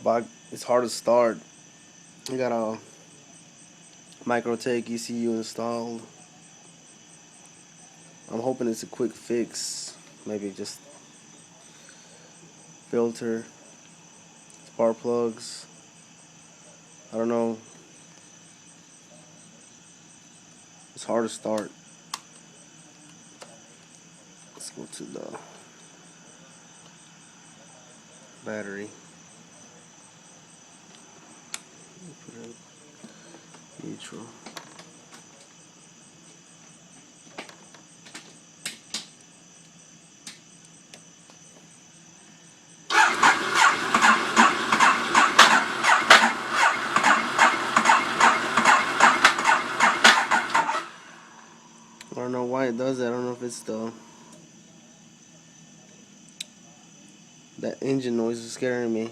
But it's hard to start. I got a Microtech ECU installed. I'm hoping it's a quick fix. Maybe just filter, spark plugs. I don't know. It's hard to start. Let's go to the battery. Put it in neutral. I don't know why it does that. I don't know if it's that engine noise is scaring me.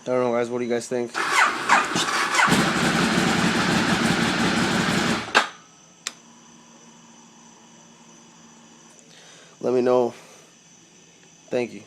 I don't know, guys. What do you guys think? Let me know. Thank you.